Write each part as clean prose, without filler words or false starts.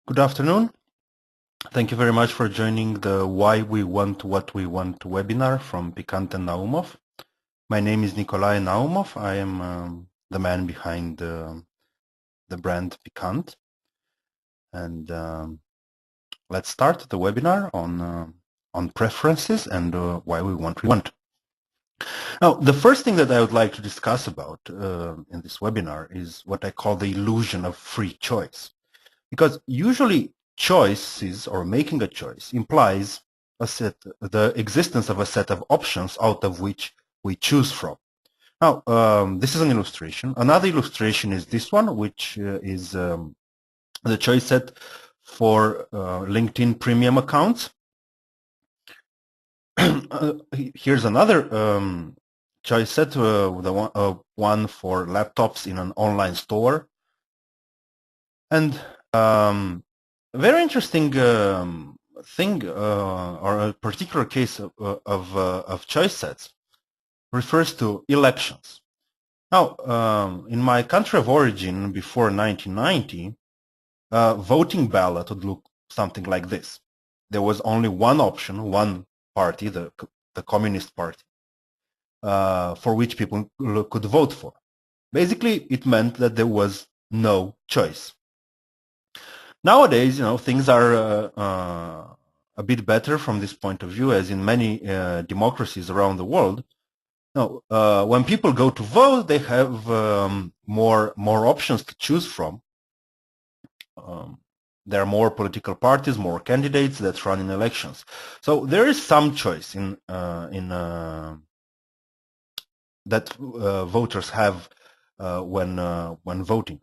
Good afternoon. Thank you very much for joining the Why We Want What We Want webinar from Pikant and Naumof. My name is Nikolai Naumof. I am the man behind the brand Pikant. And let's start the webinar on preferences and why we want. Now, the first thing that I would like to discuss about in this webinar is what I call the illusion of free choice. Because usually choices or making a choice implies the existence of a set of options out of which we choose from. Now, this is an illustration. Another illustration is this one, which is the choice set for LinkedIn premium accounts. Here's another choice set, the one for laptops in an online store. And very interesting thing or a particular case of choice sets refers to elections. Now, in my country of origin before 1990, voting ballot would look something like this. There was only one option, one party, the Communist Party, for which people could vote for. Basically, it meant that there was no choice. Nowadays, things are a bit better from this point of view, as in many democracies around the world. Now, when people go to vote, they have more options to choose from. There are more political parties, more candidates that run in elections. So there is some choice in that voters have when voting.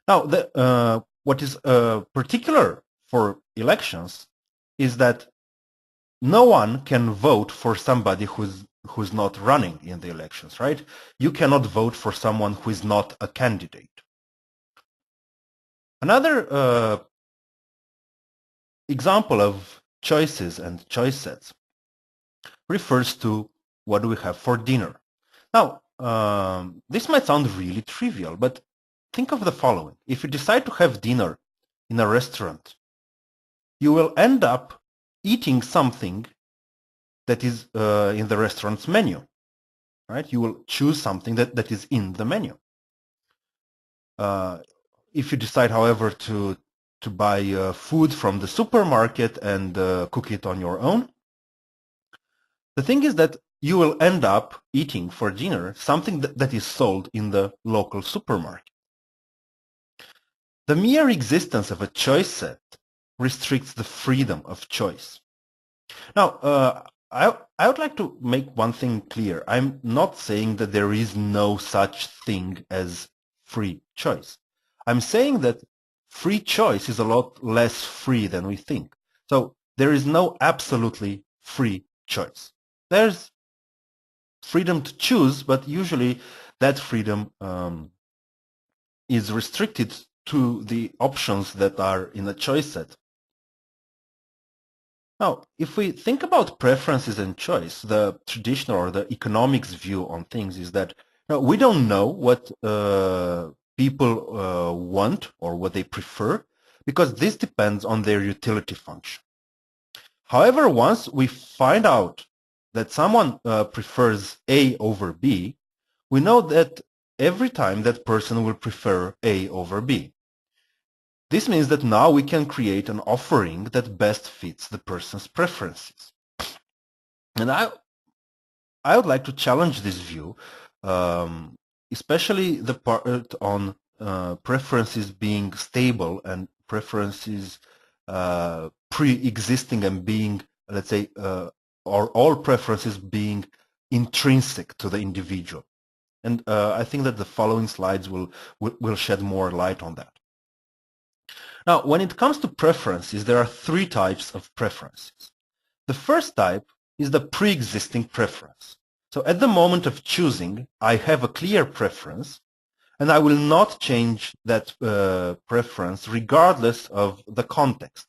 Now, what is particular for elections is that no one can vote for somebody who's not running in the elections, right? You cannot vote for someone who is not a candidate. Another example of choices and choice sets refers to what do we have for dinner. Now, this might sound really trivial, but think of the following. If you decide to have dinner in a restaurant, you will end up eating something that is in the restaurant's menu, right? You will choose something that is in the menu. If you decide, however, to buy food from the supermarket and cook it on your own, the thing is that you will end up eating for dinner something that is sold in the local supermarket. The mere existence of a choice set restricts the freedom of choice. Now, I would like to make one thing clear. I'm not saying that there is no such thing as free choice. I'm saying that free choice is a lot less free than we think. So there is no absolutely free choice. There's freedom to choose, but usually that freedom is restricted to the options that are in a choice set. Now, if we think about preferences and choice, the traditional or the economics view on things is that we don't know what people want or what they prefer, because this depends on their utility function. However, once we find out that someone prefers A over B, we know that every time that person will prefer A over B. This means that now we can create an offering that best fits the person's preferences. And I would like to challenge this view, especially the part on preferences being stable and preferences pre-existing and being, let's say, or all preferences being intrinsic to the individual. And I think that the following slides will shed more light on that. Now, when it comes to preferences, there are three types of preferences. The first type is the pre-existing preference. So at the moment of choosing, I have a clear preference, and I will not change that preference regardless of the context.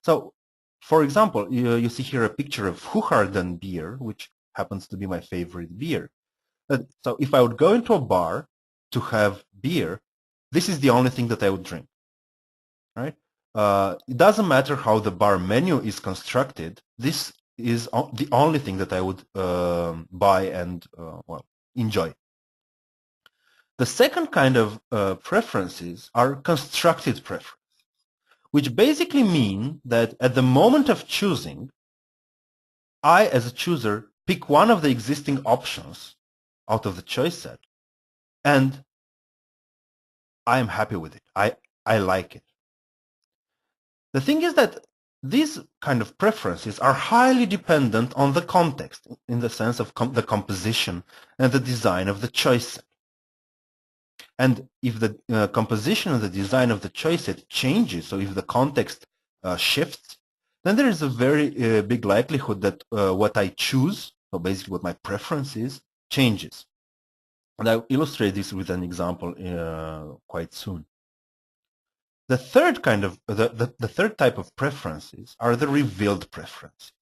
So, for example, you see here a picture of Hoegaarden beer, which happens to be my favorite beer. So if I would go into a bar to have beer, this is the only thing that I would drink. Right? it doesn't matter how the bar menu is constructed. This is the only thing that I would buy and well, enjoy. The second kind of preferences are constructed preferences, which basically mean that at the moment of choosing, I, as a chooser, pick one of the existing options out of the choice set, and I am happy with it. I like it. The thing is that these kind of preferences are highly dependent on the context, in the sense of the composition and the design of the choice set. And if the composition and the design of the choice set changes, so if the context shifts, then there is a very big likelihood that what I choose, so basically what my preference is, changes. And I'll illustrate this with an example quite soon. The third kind of the third type of preferences are the revealed preferences.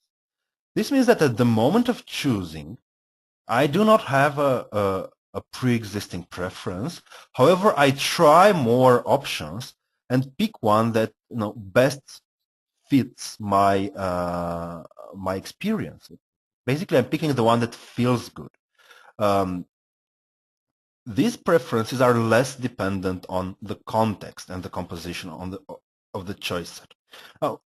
This means that at the moment of choosing, I do not have a pre-existing preference. However, I try more options and pick one that best fits my my experience. Basically, I'm picking the one that feels good. These preferences are less dependent on the context and the composition of the choice set. Now,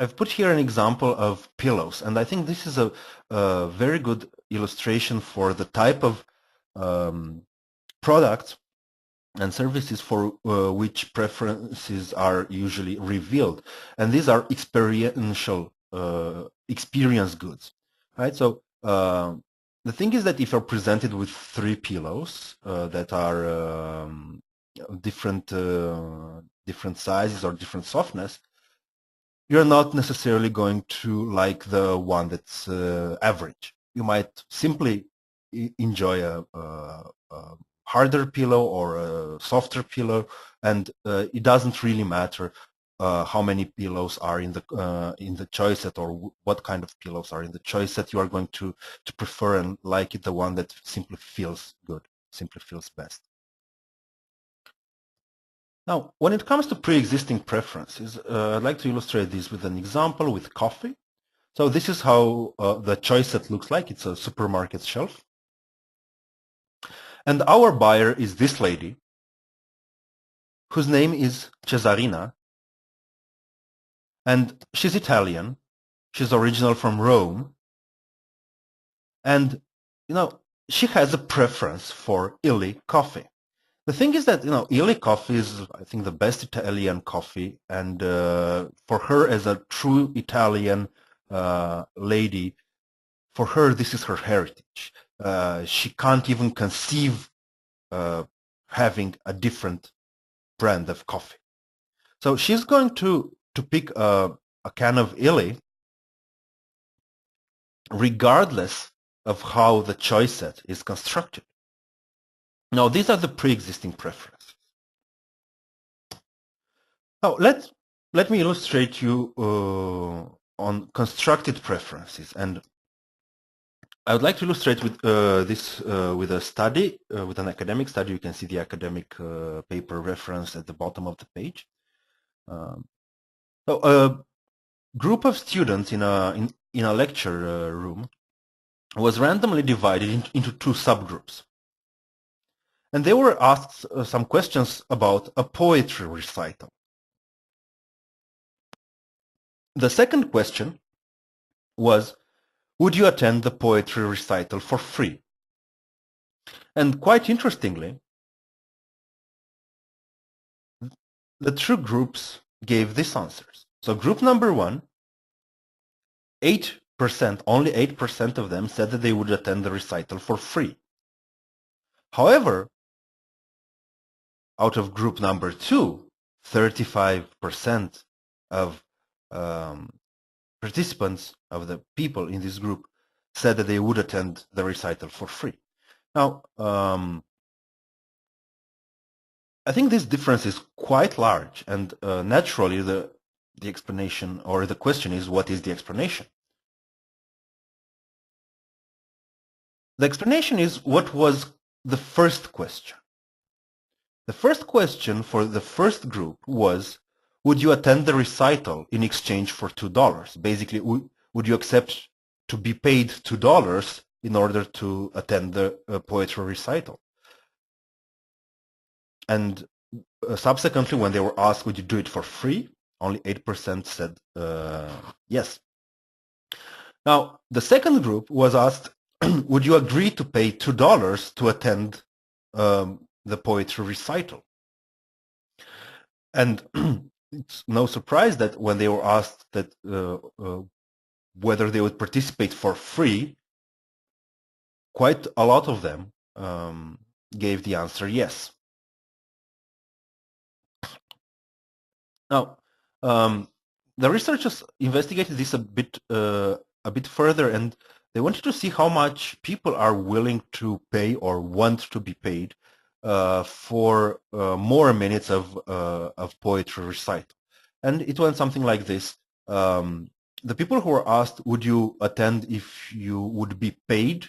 I've put here an example of pillows, and I think this is a very good illustration for the type of products and services for which preferences are usually revealed. And these are experiential experience goods, right? So the thing is that if you're presented with 3 pillows that are different sizes or different softness, you're not necessarily going to like the one that's average. You might simply enjoy a harder pillow or a softer pillow, and it doesn't really matter how many pillows are in the choice set, or what kind of pillows are in the choice set. You are going to prefer and like it the one that simply feels good, simply feels best. Now, when it comes to pre-existing preferences, I'd like to illustrate this with an example with coffee. So this is how the choice set looks like. It's a supermarket shelf. And our buyer is this lady, whose name is Cesarina. And she's Italian. She's original from Rome. And, she has a preference for illy coffee. The thing is that, illy coffee is, I think, the best Italian coffee. And for her, as a true Italian lady, for her, this is her heritage. She can't even conceive having a different brand of coffee. So she's going to pick a can of illy, regardless of how the choice set is constructed. Now, these are the pre-existing preferences. Now, let me illustrate you on constructed preferences, and I would like to illustrate with this with a study, with an academic study. You can see the academic paper reference at the bottom of the page. So, a group of students in a lecture room was randomly divided into 2 subgroups. And they were asked some questions about a poetry recital. The second question was, would you attend the poetry recital for free? And quite interestingly, the 2 groups gave these answers. So group number 1, 8%, only 8% of them said that they would attend the recital for free. However, out of group number 2, 35% of participants, of the people in this group, said that they would attend the recital for free. Now, I think this difference is quite large, and naturally the explanation, or the question is, what is the explanation? The explanation is, what was the first question? The first question for the first group was, would you attend the recital in exchange for $2? Basically, would you accept to be paid $2 in order to attend the poetry recital? And subsequently, when they were asked, would you do it for free? Only 8% said yes. Now, the second group was asked, would you agree to pay $2 to attend the poetry recital? And it's no surprise that when they were asked that whether they would participate for free, quite a lot of them gave the answer yes. Now, the researchers investigated this a bit further, and they wanted to see how much people are willing to pay or want to be paid for more minutes of poetry recital. And it went something like this. The people who were asked, would you attend if you would be paid?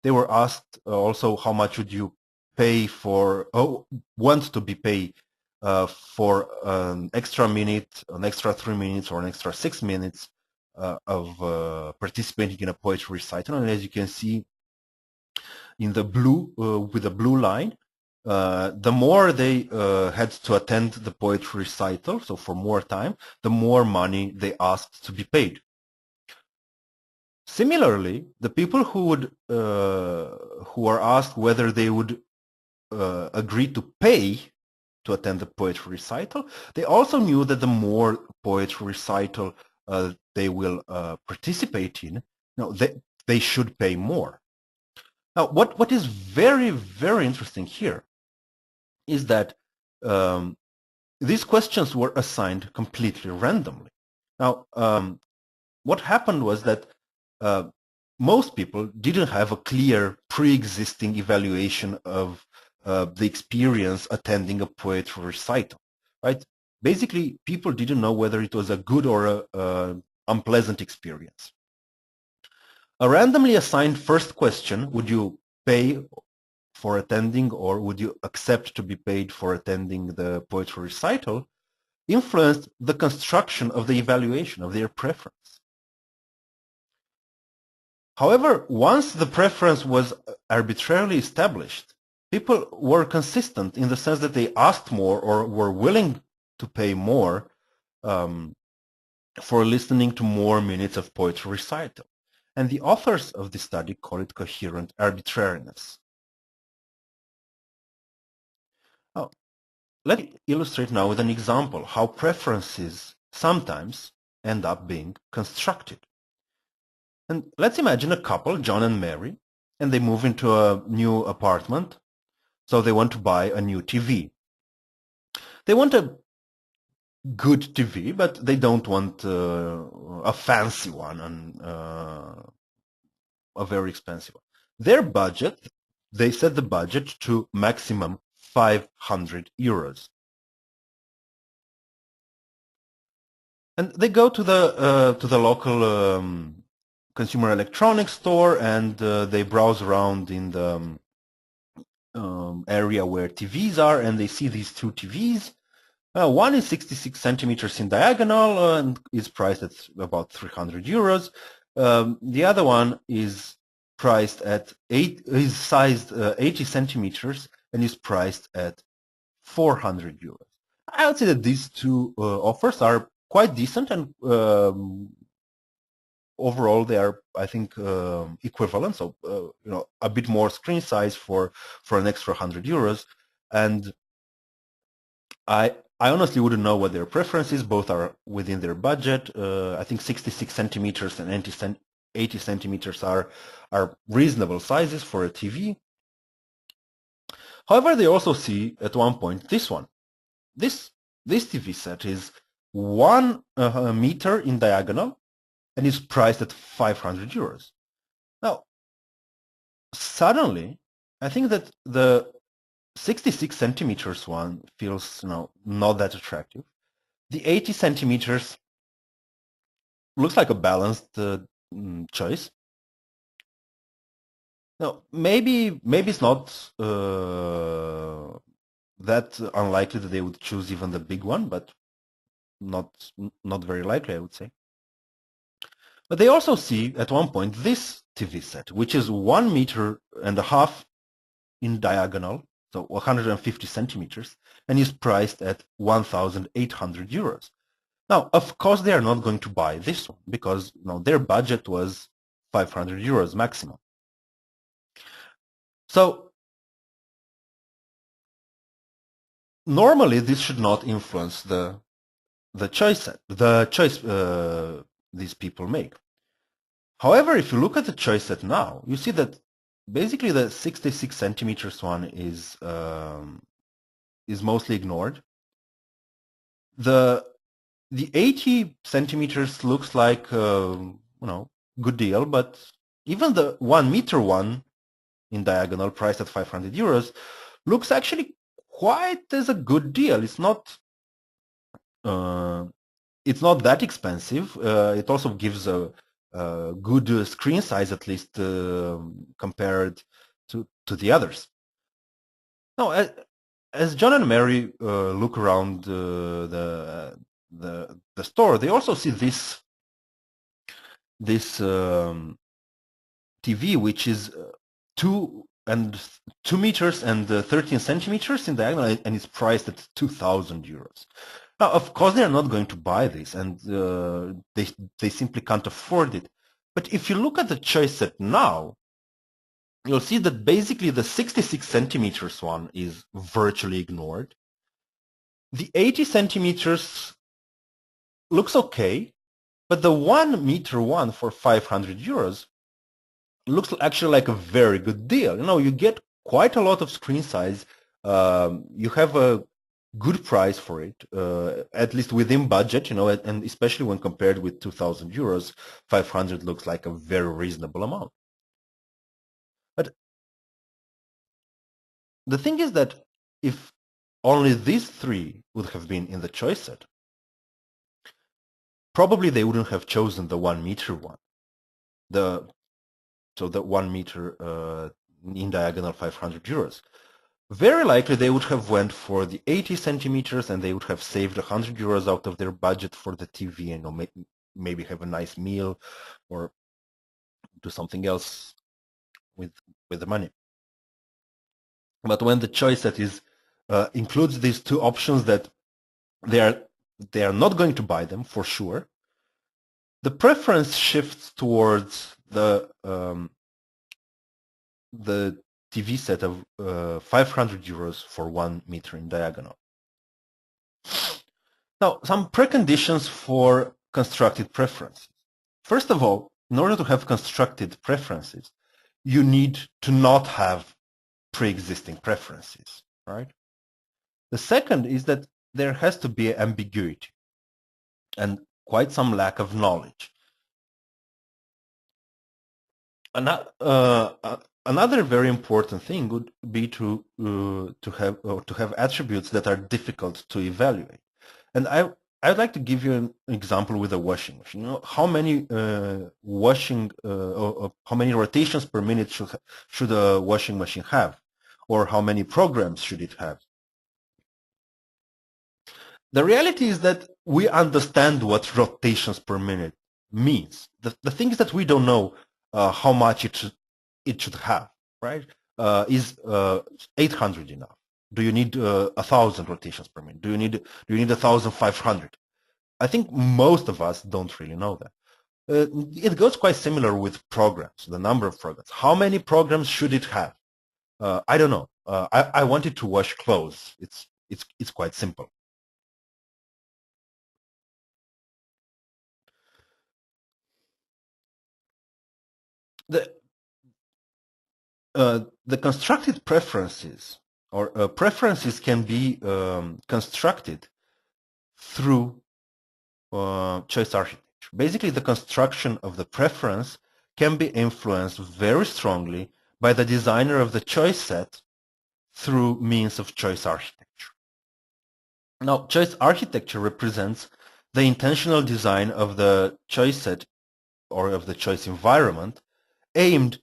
They were asked also, how much would you pay for, want to be paid for an extra minute, an extra 3 minutes, or an extra 6 minutes of participating in a poetry recital. And as you can see in the blue, with the blue line, the more they had to attend the poetry recital, so for more time, the more money they asked to be paid. Similarly, the people who are asked whether they would agree to pay to attend the poetry recital, they also knew that the more poetry recital they will participate in, they should pay more. Now, what is very, very interesting here is that these questions were assigned completely randomly. Now, what happened was that most people didn't have a clear pre-existing evaluation of the experience attending a poetry recital, right? Basically, people didn't know whether it was a good or a unpleasant experience. A randomly assigned first question, would you pay for attending, or would you accept to be paid for attending the poetry recital, influenced the construction of the evaluation of their preference. However, once the preference was arbitrarily established, people were consistent in the sense that they asked more or were willing to pay more for listening to more minutes of poetry recital. And the authors of the study call it coherent arbitrariness. Now, let me illustrate now with an example how preferences sometimes end up being constructed. And let's imagine a couple, John and Mary, and they move into a new apartment. So they want to buy a new TV. They want a good TV, but they don't want a fancy one and a very expensive one. Their budget, they set the budget to maximum 500 euros. And they go to the local consumer electronics store, and they browse around in the area where TVs are, and they see these two TVs. One is 66 centimeters in diagonal and is priced at about 300 euros. The other one is priced at is sized 80 centimeters and is priced at 400 euros. I would say that these two offers are quite decent, and overall they are, I think, equivalent. So a bit more screen size for an extra 100 euros, and I honestly wouldn't know what their preference is. Both are within their budget. I think 66 centimeters and 80 centimeters are reasonable sizes for a TV. However, they also see at one point this one. This TV set is 1 meter in diagonal and is priced at 500 euros. Now, suddenly, I think that the 66 centimeters one feels not that attractive. The 80 centimeters looks like a balanced choice. Now, maybe it's not that unlikely that they would choose even the big one, but not very likely, I would say. But they also see at one point this TV set, which is 1.5 meters in diagonal, so 150 centimeters, and is priced at 1,800 euros. Now, of course, they are not going to buy this one because their budget was 500 euros maximum. So normally, this should not influence the choice these people make. However, if you look at the choice set now, you see that basically the 66 centimeters one is mostly ignored. The 80 centimeters looks like good deal, but even the 1 meter one in diagonal, priced at 500 euros, looks actually quite as a good deal. It's not that expensive. It also gives a good screen size, at least compared to the others. Now, as John and Mary look around the store, they also see this TV, which is 2 meters and 13 centimeters in diagonal, and it's priced at 2,000 euros. Now, of course, they are not going to buy this, and they simply can't afford it. But if you look at the choice set now, you'll see that basically the 66 centimeters one is virtually ignored. The 80 centimeters looks okay, but the 1 meter one for 500 euros looks actually like a very good deal. You get quite a lot of screen size. You have a good price for it, at least within budget, and especially when compared with 2,000 euros, 500 looks like a very reasonable amount. But the thing is that if only these three would have been in the choice set, probably they wouldn't have chosen the 1 meter one. So the 1 meter in diagonal 500 euros. Very likely they would have went for the 80 centimeters and they would have saved 100 euros out of their budget for the TV and maybe have a nice meal or do something else with the money. But when the choice set includes these two options that they are not going to buy them for sure, the preference shifts towards the TV set of 500 euros for 1 meter in diagonal. Now, some preconditions for constructed preferences. First of all, in order to have constructed preferences, you need to not have pre-existing preferences, right? The second is that there has to be ambiguity and quite some lack of knowledge. Another very important thing would be to have attributes that are difficult to evaluate. And I'd like to give you an example with a washing machine. How many how many rotations per minute should a washing machine have, or how many programs should it have? The reality is that we understand what rotations per minute means. The thing is that we don't know how much it should have, right? Is 800 enough? Do you need 1,000 rotations per minute? Do you need 1,500? I think most of us don't really know that. It goes quite similar with programs, the number of programs. How many programs should it have? I don't know. I want it to wash clothes. It's quite simple. The constructed preferences or preferences can be constructed through choice architecture. Basically, the construction of the preference can be influenced very strongly by the designer of the choice set through means of choice architecture. Now, choice architecture represents the intentional design of the choice set or of the choice environment aimed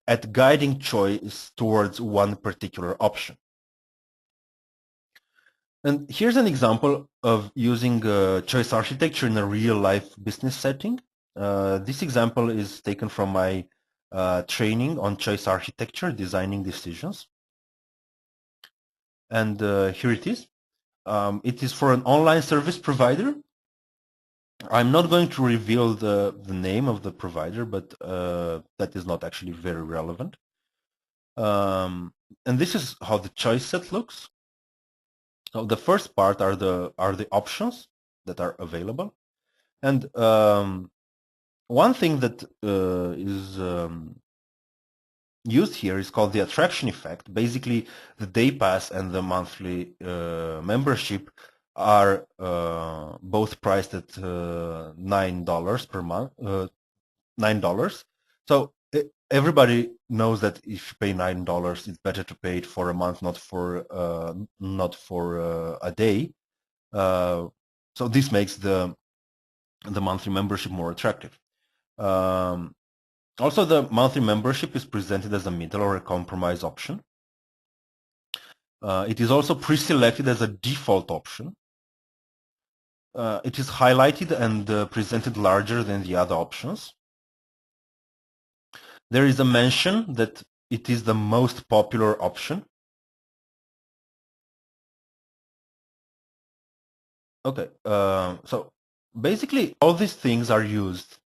at guiding choice towards one particular option. And here's an example of using choice architecture in a real-life business setting. This example is taken from my training on choice architecture, designing decisions. And here it is. It is for an online service provider. I'm not going to reveal the name of the provider, but that is not actually very relevant. And this is how the choice set looks. So the first part are the options that are available, and one thing that is used here is called the attraction effect. Basically, the day pass and the monthly membership are both priced at $9 per month. $9. So everybody knows that if you pay $9, it's better to pay it for a month, not for a day. So this makes the monthly membership more attractive. Also, the monthly membership is presented as a middle or a compromise option. It is also pre-selected as a default option. It is highlighted and presented larger than the other options. There is a mention that it is the most popular option. Okay, so basically all these things are used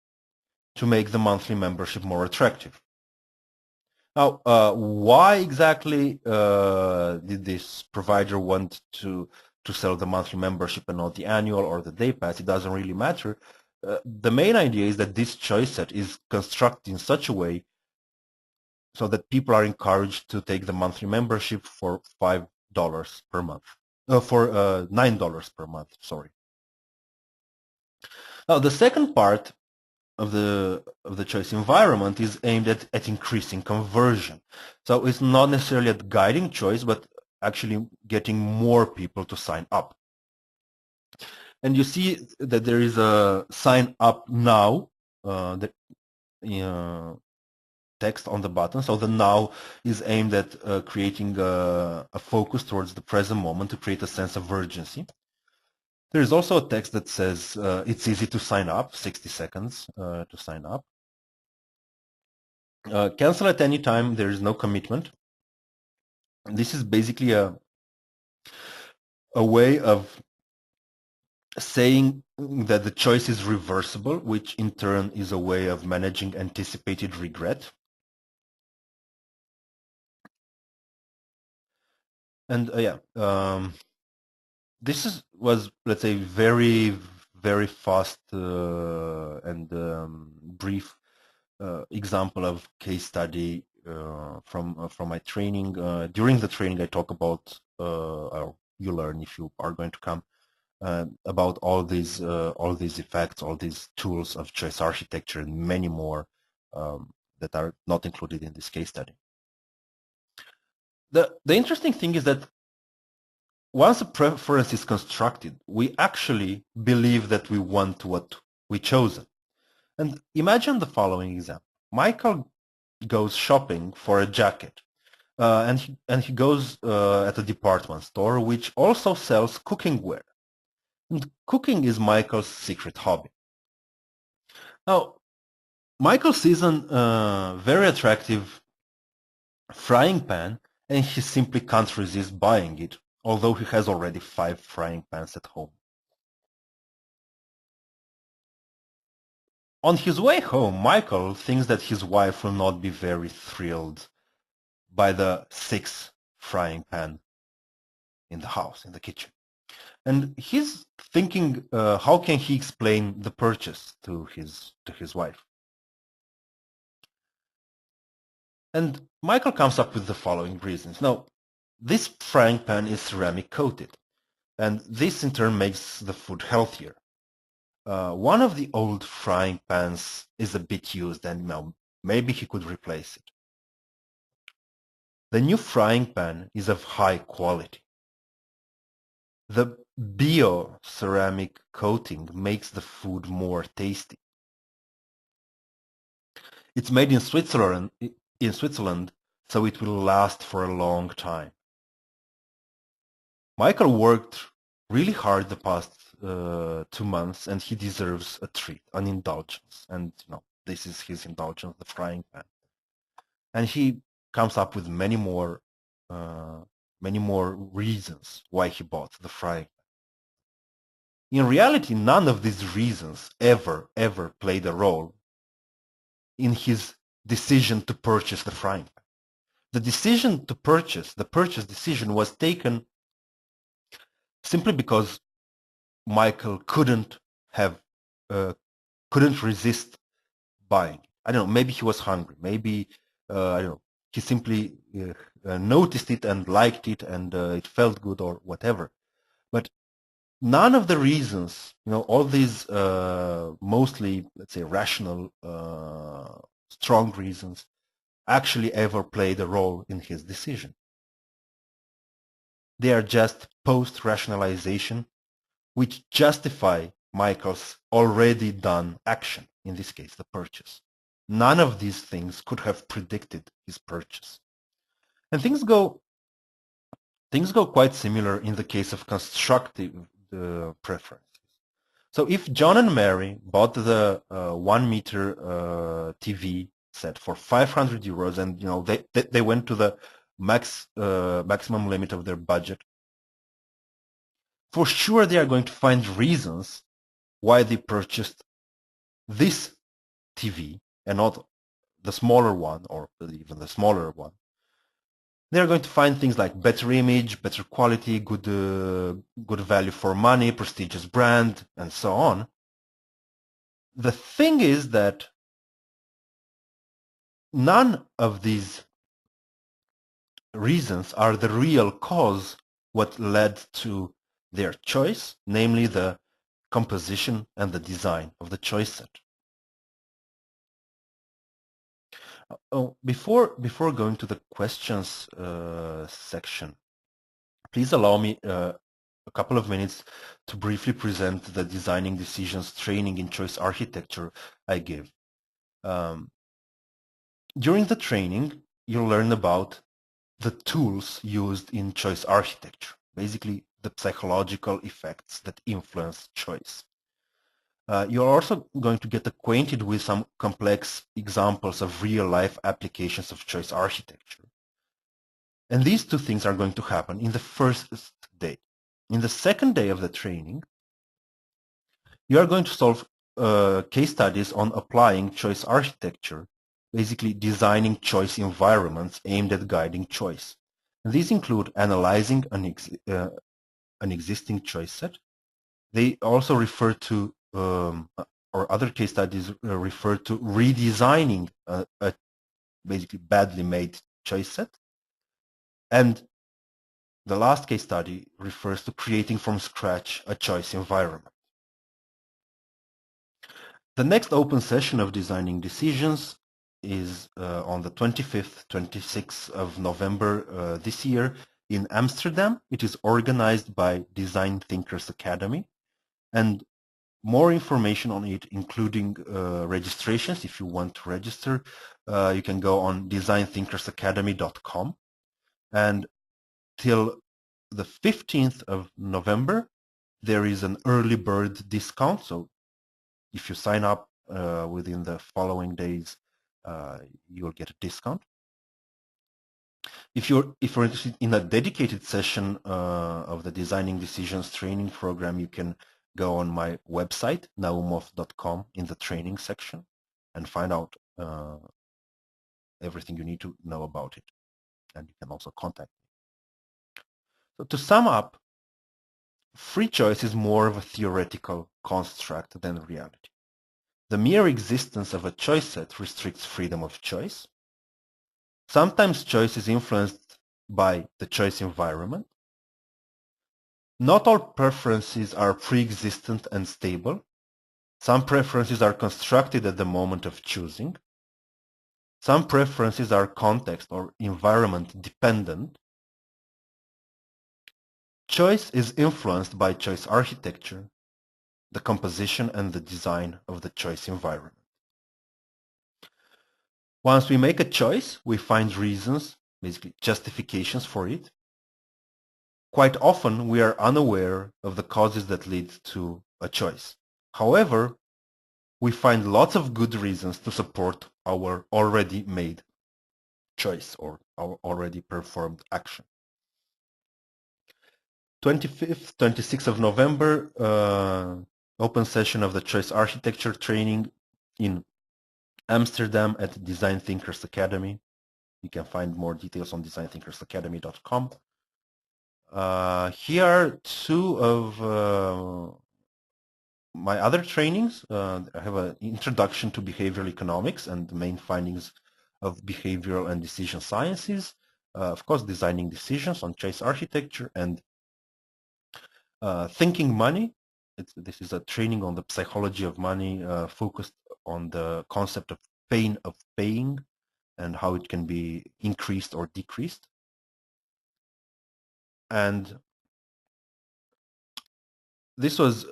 to make the monthly membership more attractive. Now, why exactly did this provider want to sell the monthly membership and not the annual or the day pass? It doesn't really matter. The main idea is that this choice set is constructed in such a way so that people are encouraged to take the monthly membership for $5 per month, for $9 per month, sorry. Now, the second part of the choice environment is aimed at increasing conversion. So it's not necessarily at guiding choice, but actually getting more people to sign up. And you see that there is a sign up now text on the button. So the now is aimed at creating a focus towards the present moment to create a sense of urgency. There is also a text that says it's easy to sign up, 60 seconds to sign up. Cancel at any time, there is no commitment. This is basically a way of saying that the choice is reversible, which in turn is a way of managing anticipated regret. And this was, let's say, very, very fast and brief example of case study from my training. During the training, I talk about, or you learn if you are going to come, about all these effects, all these tools of choice architecture, and many more that are not included in this case study. The interesting thing is that once a preference is constructed, we actually believe that we want what we chosen. And imagine the following example. Michael goes shopping for a jacket, and he goes at a department store which also sells cooking ware. And cooking is Michael's secret hobby. Now, Michael sees a very attractive frying pan, and he simply can't resist buying it, although he has already 5 frying pans at home. On his way home, Michael thinks that his wife will not be very thrilled by the 6th frying pan in the house, in the kitchen. And he's thinking, how can he explain the purchase to his wife? And Michael comes up with the following reasons. Now, this frying pan is ceramic coated, and this in turn makes the food healthier. One of the old frying pans is a bit used, and now maybe he could replace it. The new frying pan is of high quality. The bio ceramic coating makes the food more tasty. It's made in Switzerland, so it will last for a long time. Michael worked really hard the past 2 months, and he deserves a treat, an indulgence. And this is his indulgence, the frying pan. And he comes up with uh, many more reasons why he bought the frying pan. In reality, none of these reasons ever played a role in his decision to purchase the frying pan. The decision to purchase, the purchase decision, was taken simply because Michael uh, couldn't resist buying. I don't know. Maybe he was hungry. Maybe I don't know. He simply noticed it and liked it, and it felt good, or whatever. But none of the reasons, all these mostly, let's say, rational, strong reasons, actually ever played a role in his decision. They are just post-rationalization, which justify Michael's already done action, in this case, the purchase. None of these things could have predicted his purchase. And things go quite similar in the case of constructive preferences. So if John and Mary bought the 1 meter TV set for 500 euros, and they went to the maximum limit of their budget, for sure they are going to find reasons why they purchased this TV and not the smaller one, or even the smaller one. They're going to find things like better image, better quality, good value for money, prestigious brand, and so on. The thing is that none of these reasons are the real cause what led to their choice, namely the composition and the design of the choice set. Oh, before going to the questions section, please allow me a couple of minutes to briefly present the designing decisions training in choice architecture I give. During the training, you'll learn about the tools used in choice architecture, basically the psychological effects that influence choice. You're also going to get acquainted with some complex examples of real-life applications of choice architecture. And these two things are going to happen in the first day. In the second day of the training, you are going to solve case studies on applying choice architecture, basically designing choice environments aimed at guiding choice. And these include analyzing an existing choice set. They also refer to, or other case studies refer to redesigning a basically badly made choice set. And the last case study refers to creating from scratch a choice environment. The next open session of Designing Decisions is on the 25th, 26th of November this year in Amsterdam. It is organized by Design Thinkers Academy, and more information on it, including registrations, if you want to register, you can go on designthinkersacademy.com. And till the 15th of November, there is an early bird discount. So if you sign up within the following days, you'll get a discount. If you're interested in a dedicated session of the Designing Decisions training program, you can go on my website, naumof.com, in the training section and find out everything you need to know about it. And you can also contact me. So to sum up, free choice is more of a theoretical construct than reality. The mere existence of a choice set restricts freedom of choice. Sometimes choice is influenced by the choice environment. Not all preferences are pre-existent and stable. Some preferences are constructed at the moment of choosing. Some preferences are context or environment dependent. Choice is influenced by choice architecture, the composition and the design of the choice environment. Once we make a choice, we find reasons, basically justifications for it. quite often we are unaware of the causes that lead to a choice. However, we find lots of good reasons to support our already made choice or our already performed action. 25th, 26th of November, open session of the choice architecture training in Amsterdam at Design Thinkers Academy. You can find more details on designthinkersacademy.com. Here are two of my other trainings. I have an introduction to behavioral economics and the main findings of behavioral and decision sciences. Of course, designing decisions on choice architecture and thinking money. This is a training on the psychology of money focused on the concept of pain of paying and how it can be increased or decreased. And this was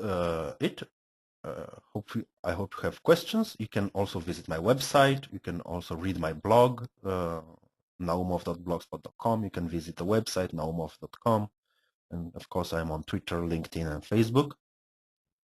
it. I hope you have questions. You can also visit my website. You can also read my blog, naumof.blogspot.com. You can visit the website, naumof.com. And of course, I'm on Twitter, LinkedIn, and Facebook.